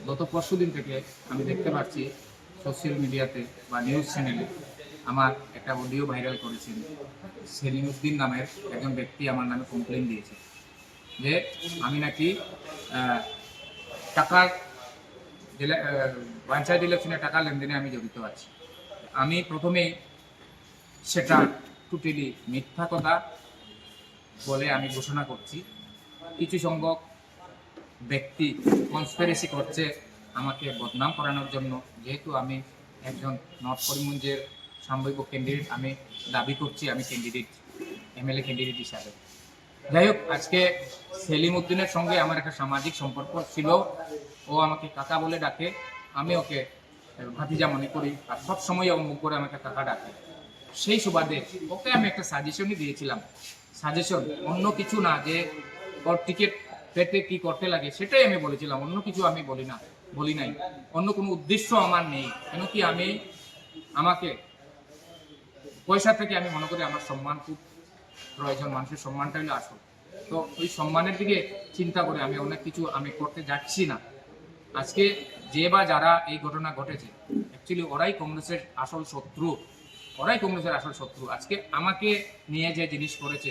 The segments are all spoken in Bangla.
গত পরশুদিন থেকে আমি দেখতে পাচ্ছি সোশ্যাল মিডিয়াতে বা নিউজ চ্যানেলে আমার একটা অডিও ভাইরাল করেছেন। সেলিম উদ্দিন নামের একজন ব্যক্তি আমার নামে কমপ্লেন দিয়েছে যে আমি নাকি টাকার পঞ্চায়েত ইলেকশনে টাকা লেনদেনে আমি জড়িত আছি। আমি প্রথমেই সেটা টোটালি মিথ্যা কথা বলে আমি ঘোষণা করছি। কিছু সংখ্যক ব্যক্তি কনস্পিরেসি করছে আমাকে বদনাম করানোর জন্য, যেহেতু আমি একজন নর্থ করিমগঞ্জের সম্ভাব্য ক্যান্ডিডেট, আমি দাবি করছি আমি ক্যান্ডিডেট, এমএলএ ক্যান্ডিডেট হিসাবে। যাই হোক, আজকে সেলিম উদ্দিনের সঙ্গে আমার একটা সামাজিক সম্পর্ক ছিল। ও আমাকে কাকা বলে ডাকে, আমি ওকে ভাতিজা মনে করি, আর সবসময় ও মুখ করে আমাকে কাকা ডাকে। সেই সুবাদে ওকে আমি একটা সাজেশনই দিয়েছিলাম। সাজেশন, অন্য কিছু না, যে ওর টিকিট পেতে কি করতে লাগে সেটাই আমি বলেছিলাম, অন্য কিছু আমি বলি নাই। অন্য কোনো উদ্দেশ্য আমার নেই। কেন কি আমাকে পয়সা থেকে আমি মনে করি আমার সম্মান খুব প্রয়োজন, মানুষের সম্মানটা হলো আসল। তো ওই সম্মানের দিকে চিন্তা করে আমি অনেক কিছু আমি করতে যাচ্ছি না। আজকে যে বা যারা এই ঘটনা ঘটেছে, অ্যাকচুয়ালি ওরাই কংগ্রেসের আসল শত্রু। আজকে আমাকে নিয়ে যে জিনিস করেছে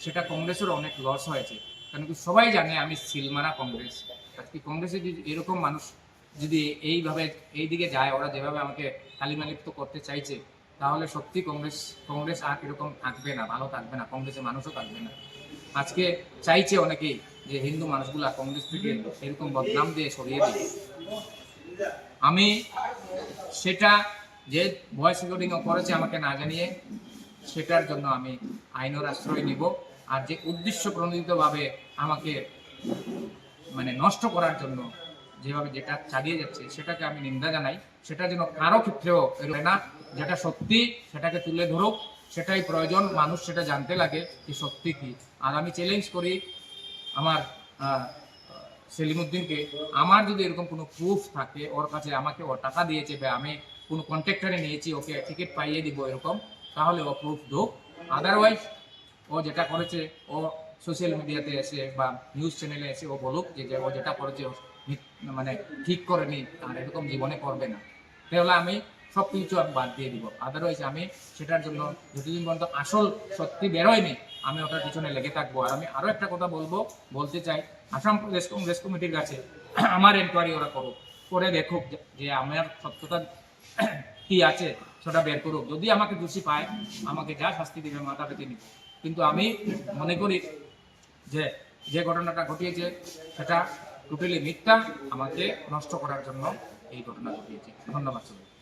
সেটা কংগ্রেসের অনেক লস হয়েছে। কারণ কি সবাই জানে আমি সিলমারা কংগ্রেস। আজকে কংগ্রেসে যদি এরকম মানুষ যদি এইভাবে এই দিকে যায়, ওরা যেভাবে আমাকে কালিমালিপ্ত করতে চাইছে, তাহলে সত্যি কংগ্রেস আর এরকম থাকবে না, ভালো থাকবে না, কংগ্রেসের মানুষও থাকবে না। আজকে চাইছে অনেকেই যে হিন্দু মানুষগুলা কংগ্রেস থেকে এরকম বদনাম দিয়ে সরিয়ে দিই। আমি সেটা যে ভয়েস রেকর্ডিং করেছে আমাকে না জানিয়ে, সেটার জন্য আমি আইনের আশ্রয় নিব। আর যে উদ্দেশ্য প্রণোদিতভাবে আমাকে নষ্ট করার জন্য যেভাবে যেটা চালিয়ে যাচ্ছে, সেটাকে আমি নিন্দা জানাই। সেটা যেন কারো ক্ষেত্রেও না, যেটা সত্যি সেটাকে তুলে ধরুক, সেটাই প্রয়োজন। মানুষ সেটা জানতে লাগে যে সত্যি কি। আর আমি চ্যালেঞ্জ করি আমার সেলিম উদ্দিনকে, আমার যদি এরকম কোনো প্রুফ থাকে ওর কাছে, আমাকে ও টাকা দিয়েছে বা আমি কোনো কন্ট্রাক্টরে নিয়েছি ওকে টিকিট পাইয়ে দিব এরকম, তাহলে ও প্রুফ দোক। আদারওয়াইজ ও যেটা করেছে, ও সোশ্যাল মিডিয়াতে এসে বা নিউজ চ্যানেলে এসে ও বলুক যে ও যেটা করেছে ঠিক করেনি, আর এরকম জীবনে করবে না। তাহলে আমি সব কিছু আমি বাদ দিয়ে দিব। আদারওয়াইজ আমি সেটার জন্য যতদিন পর্যন্ত আসল সত্যি বেরোয়নি, আমি ওটার পিছনে লেগে থাকবো। আর আমি আরও একটা কথা বলতে চাই, আসাম প্রদেশ কংগ্রেস কমিটির কাছে আমার এনকোয়ারি ওরা করুক, করে দেখুক যে আমার সত্যতা কি আছে সেটা বের করুক। যদি আমাকে দোষী পায়, আমাকে যা শাস্তি দেবে মাথা পেতে নিব। কিন্তু আমি মনে করি যে ঘটনাটা ঘটিয়েছে সেটা টোটালি মিথ্যা, আমাকে নষ্ট করার জন্য এই ঘটনা ঘটিয়েছে। ধন্যবাদ সবাই।